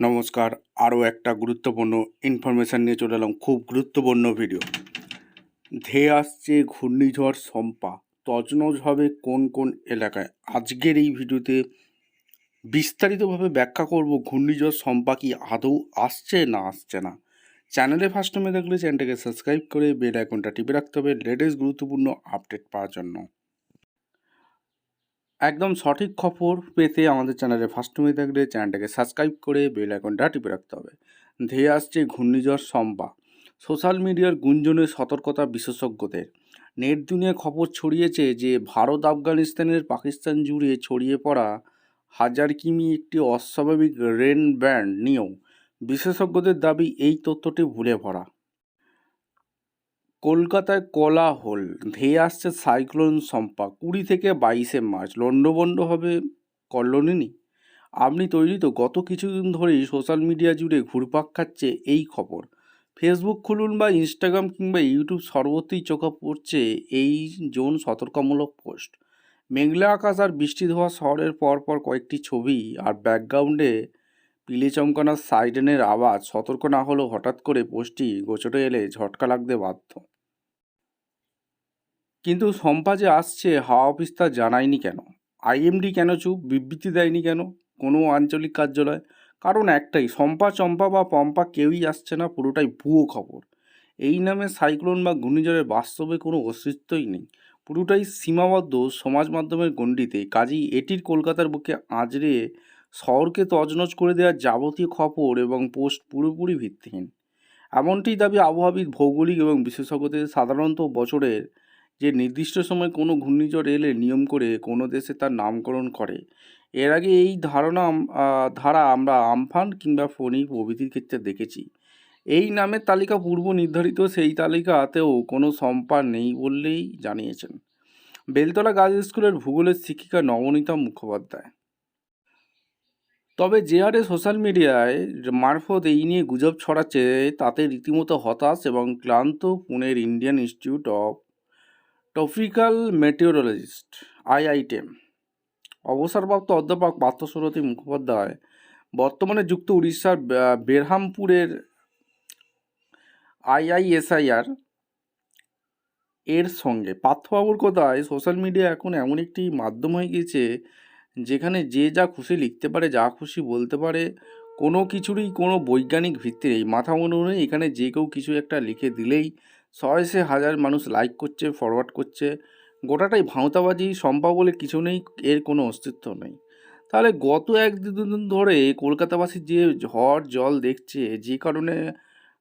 নমস্কার। আরও একটা গুরুত্বপূর্ণ ইনফরমেশান নিয়ে চলে এলাম, খুব গুরুত্বপূর্ণ ভিডিও। ধেয়ে আসছে ঘূর্ণিঝড় সম্পা, তছনছ হবে কোন কোন এলাকায়। আজকের এই ভিডিওতে বিস্তারিতভাবে ব্যাখ্যা করব ঘূর্ণিঝড় সম্পা কি আদৌ আসছে না আসছে না। চ্যানেলে ফার্স্ট টাইমে দেখলে চ্যানেলটাকে সাবস্ক্রাইব করে বেল আইকনটা টিপে রাখতে হবে লেটেস্ট গুরুত্বপূর্ণ আপডেট পাওয়ার জন্য। একদম সঠিক খবর পেতে আমাদের চ্যানেলে ফার্স্ট টাইমে দেখলে চ্যানেলটাকে সাবস্ক্রাইব করে বেল আইকনটা টিপে রাখতে হবে। ধেয়ে আসছে ঘূর্ণিঝড় সম্পা, সোশ্যাল মিডিয়ার গুঞ্জনে সতর্কতা বিশেষজ্ঞদের। নেট দুনিয়ায় খবর ছড়িয়েছে যে ভারত আফগানিস্তানের পাকিস্তান জুড়ে ছড়িয়ে পড়া হাজার কিমি একটি অস্বাভাবিক রেন ব্যান্ড নিয়েও বিশেষজ্ঞদের দাবি এই তথ্যটি ভুলে ভরা। কলকাতায় কোলাহল, ধেয়ে আসছে সাইক্লোন সম্পা, 20 থেকে 22 মার্চ লন্ডভন্ড হবে কল্লোলিনী। আপনি তৈরি তো? গত কিছুদিন ধরেই সোশ্যাল মিডিয়া জুড়ে ঘুরপাক খাচ্ছে এই খবর। ফেসবুক খুলুন বা ইনস্টাগ্রাম কিংবা ইউটিউব, সর্বত্রই চোখে পড়ছে এই জোন সতর্কমূলক পোস্ট। মেঘলা আকাশ আর বৃষ্টি ধোয়া শহরের পরপর কয়েকটি ছবি, আর ব্যাকগ্রাউন্ডে পিলে চমকানোর সাইরেনের আওয়াজ। সতর্ক না হলেও হঠাৎ করে পোস্টটি গোচরে এলে ঝটকা লাগতে বাধ্য। কিন্তু সম্পা যে আসছে, হাওয়া অফিস তা জানায়নি কেন? আইএমডি কেন চুপ? বিবৃতি দেয়নি কেন কোনো আঞ্চলিক কার্যালয়? কারণ একটাই, সম্পা চম্পা বা পম্পা কেউই আসছে না, পুরোটাই ভুয়ো খবর। এই নামে সাইক্লোন বা ঘূর্ণিঝড়ের বাস্তবে কোনো অস্তিত্বই নেই, পুরোটাই সীমাবদ্ধ সমাজ মাধ্যমের গণ্ডিতে। কাজেই এটির কলকাতার বুকে আঁচড়ে শহরকে তছনছ করে দেওয়ার যাবতীয় খবর এবং পোস্ট পুরোপুরি ভিত্তিহীন। এমনটি দাবি আবহাওয়াবিদ, ভৌগোলিক এবং বিশেষজ্ঞদের। সাধারণত বছরের যে নির্দিষ্ট সময় কোনো ঘূর্ণিঝড় এলে নিয়ম করে কোনো দেশে তার নামকরণ করে। এর আগে এই ধারা আমরা আমফান কিংবা ফণী প্রভৃতির ক্ষেত্রে দেখেছি। এই নামের তালিকা পূর্ব নির্ধারিত, সেই তালিকাতেও কোনো সম্পা নেই বললেই জানিয়েছেন বেলতলা গার্লস স্কুলের ভূগোলের শিক্ষিকা নবনীতা মুখোপাধ্যায়। তবে যে হারে সোশ্যাল মিডিয়ায় মারফত এই নিয়ে গুজব ছড়াচ্ছে, তাতে রীতিমতো হতাশ এবং ক্লান্ত পুনের Indian institute of tropical meteorologist IITM অবসরপ্রাপ্ত অধ্যাপক পার্থসারথী মুখোপাধ্যায় বর্তমানে যুক্ত উড়িষ্যার বেরহামপুরের আইআইএসআইআর এর সঙ্গে। পার্থবাবুর কথায়, সোশ্যাল মিডিয়া এখন এমন একটি মাধ্যম হয়ে গিয়েছে যেখানে যে যা খুশি লিখতে পারে, যা খুশি বলতে পারে, কোনো কিছুরই কোনো বৈজ্ঞানিক ভিত্তি নেই, মাথা মনে নেই। এখানে যে কেউ কিছু একটা লিখে দিলেই শয়ে হাজার মানুষ লাইক করছে, ফরওয়ার্ড করছে। গোটাটাই ভাঁওতাবাজি, সম্পা বলে কিছু নেই, এর কোনো অস্তিত্ব নেই। তাহলে গত এক দুদিন ধরে কলকাতাবাসী যে ঝড় জল দেখছে, যে কারণে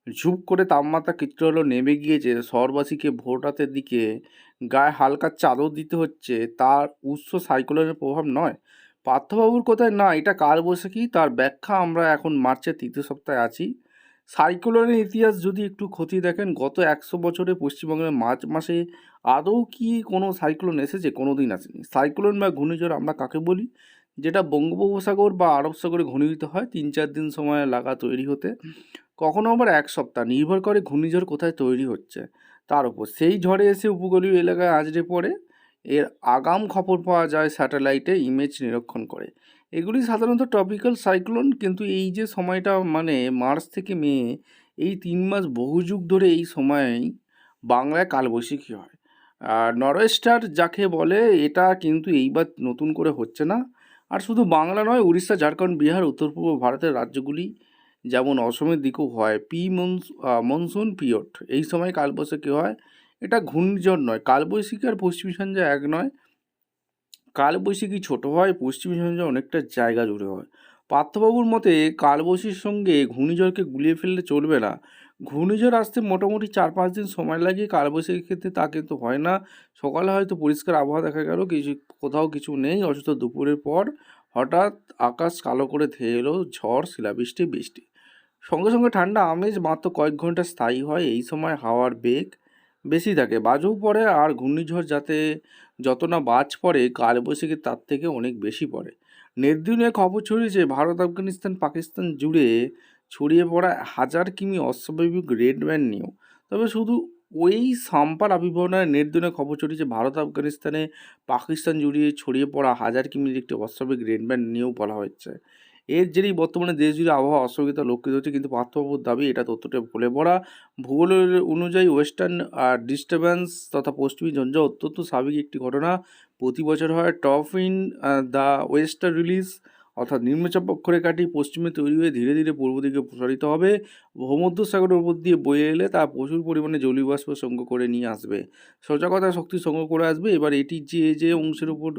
ঝুপ করে তাপমাত্রা কিছুটা হলেও নেমে গিয়েছে, শহরবাসীকে ভোর রাতের দিকে গায়ে হালকা চাদর দিতে হচ্ছে, তার উৎস সাইক্লোনের প্রভাব নয়। পার্থবাবুর কথায় না, এটা কালবৈশাখী। তার ব্যাখ্যা, আমরা এখন মার্চের 3য় সপ্তাহে আছি। সাইক্লোনের ইতিহাস যদি একটু খতিয়ে দেখেন, গত 100 বছরে পশ্চিমবঙ্গের মার্চ মাসে আদৌ কি কোনো সাইক্লোন এসেছে? কোনো দিন আসেনি। সাইক্লোন বা ঘূর্ণিঝড় আমরা কাকে বলি? যেটা বঙ্গোপসাগর বা আরব সাগরে ঘনীভূত হয়, 3-4 দিন সময় লাগা তৈরি হতে, কখনো আবার 1 সপ্তাহ। নির্ভর করে ঘূর্ণিঝড় কোথায় তৈরি হচ্ছে তার উপর। সেই ঝড়ে এসে উপকূলীয় এলাকায় আছড়ে পড়ে। এর আগাম খবর পাওয়া যায় স্যাটেলাইটে ইমেজ নিরীক্ষণ করে। এগুলি সাধারণত ট্রপিক্যাল সাইক্লোন। কিন্তু এই যে সময়টা, মানে মার্চ থেকে মে, এই 3 মাস বহু যুগ ধরে এই সময়েই বাংলায় কালবৈশাখী হয়। আর নরওয়েস্টার যাকে বলে, এটা কিন্তু এইবার নতুন করে হচ্ছে না। আর শুধু বাংলা নয়, উড়িষ্যা, ঝাড়খণ্ড, বিহার, উত্তর পূর্ব ভারতের রাজ্যগুলি, যেমন অসমের দিকেও হয় মনসুন পিরিয়ড। এই সময় কালবৈশাখী হয়। এটা ঘূর্ণিঝড় নয়। কালবৈশাখী আর পশ্চিমী ঝঞ্ঝা এক নয়। কালবৈশাখী ছোট হয়, পশ্চিমী ঝঞ্ঝা অনেকটা জায়গা জুড়ে হয়। পার্থবাবুর মতে, কালবৈশাখীর সঙ্গে ঘূর্ণিঝড়কে গুলিয়ে ফেললে চলবে না। ঘূর্ণিঝড় আসতে মোটামুটি 4-5 দিন সময় লাগে। কালবৈশাখীর ক্ষেত্রে তা কিন্তু হয় না। সকালে হয়তো পরিষ্কার আবহাওয়া দেখা গেল, কোথাও কিছু নেই, অথচ দুপুরের পর হঠাৎ আকাশ কালো করে ধেয়ে এলো ঝড়, শিলাবৃষ্টি, বৃষ্টি। সঙ্গে সঙ্গে ঠান্ডা আমেজ মাত্র কয়েক ঘন্টা স্থায়ী হয়। এই সময় হাওয়ার বেগ বেশি থাকে, বাজও পড়ে। আর ঘূর্ণিঝড় যত না বাজ পড়ে, কালবৈশাখী তার থেকে অনেক বেশি পড়ে। নেট দুনিয়ায় খবর ছড়িয়েছে ভারত আফগানিস্তান পাকিস্তান জুড়ে ছড়িয়ে পড়া হাজার কিমি অস্বাভাবিক রেড ব্যান্ড নিয়েও। তবে শুধু ওই সাম্পার আবির্ভাব নয়, নেট দুনিয়ায় খবর ছড়িয়েছে ভারত আফগানিস্তানে পাকিস্তান জুড়ে ছড়িয়ে পড়া হাজার কিমির একটি অস্বাভাবিক রেড ব্যান্ড নিয়েও বলা হচ্ছে। এর জেরেই বর্তমানে দেশ জুড়ে আবহাওয়া অস্থিরতা লক্ষিত হচ্ছে, কিন্তু পার্থবাবুর দাবি এটা তথ্যটা ভুলে পড়া। ভূগোলের অনুযায়ী ওয়েস্টার্ন ডিস্টার্বেন্স তথা পশ্চিমী ঝঞ্ঝা অত্যন্ত স্বাভাবিক একটি ঘটনা। প্রতি বছর হয় top in the western release, অর্থাৎ নিম্নচাপ অক্ষরেখাটি পশ্চিমে তৈরি হয়ে ধীরে ধীরে পূর্ব দিকে প্রসারিত হবে। ভূমধ্যসাগরের উপর দিয়ে বয়ে এলে তা প্রচুর পরিমাণে জলীয় বাষ্প সংগ্রহ করে নিয়ে আসবে, সোজা কথা শক্তি সংগ্রহ করে আসবে। এবার এটি যে যে অংশের উপর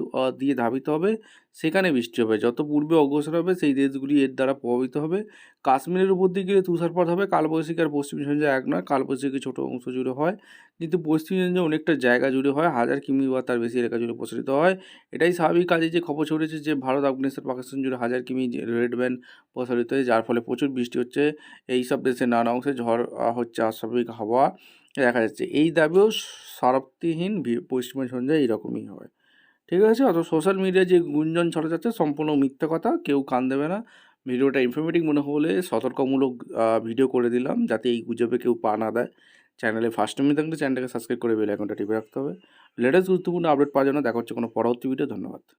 দিয়ে ধাবিত হবে সেখানে বৃষ্টি হবে। যত পূর্বে অগ্রসর হবে সেই দেশগুলি এর দ্বারা প্রভাবিত হবে। কাশ্মীরের উপর দিয়ে গেলে তুষারপাত হবে। কালবৈশাখী আর পশ্চিমী ঝঞ্ঝা এক নয়, কালবৈশাখী ছোটো অংশ জুড়ে হয়, কিন্তু পশ্চিমী ঝঞ্ঝা অনেকটা জায়গা জুড়ে হয়, 1000 কিমি বা তার বেশি এলাকা জুড়ে প্রসারিত হয়। এটাই স্বাভাবিক কাজে যে খবর ছড়িয়েছে যে ভারত, আফগানিস্তান, পাকিস্তান জুড়ে 1000 কিমি রেড ব্যান্ড প্রসারিত হয়েছে, যার ফলে প্রচুর বৃষ্টি হচ্ছে। এইসব দেশের নানা অংশে ঝড় হচ্ছে, অস্বাভাবিক হাওয়া দেখা যাচ্ছে। এই দাবিও সরক্তিহীন পশ্চিমী ঝঞ্ঝা এইরকমই হয়। ঠিক আছে? অত সোশ্যাল মিডিয়ায় যে গুঞ্জন ছড়া যাচ্ছে সম্পূর্ণ মিথ্যা কথা, কেউ কান দেবে না। ভিডিওটা ইনফরমেটিভ মনে হলে সতর্কমূলক ভিডিও করে দিলাম, যাতে এই গুজবে কেউ পা না দেয়। চ্যানেলে ফার্স্ট টাইম থাকলে চ্যানেলটাকে সাবস্ক্রাইব করে বেল আইকনটা টিপে রাখতে হবে। লেটেস্ট গুরুত্বপূর্ণ আপডেট পাওয়ার জন্য দেখা হচ্ছে কোনো পরবর্তী ভিডিও। ধন্যবাদ।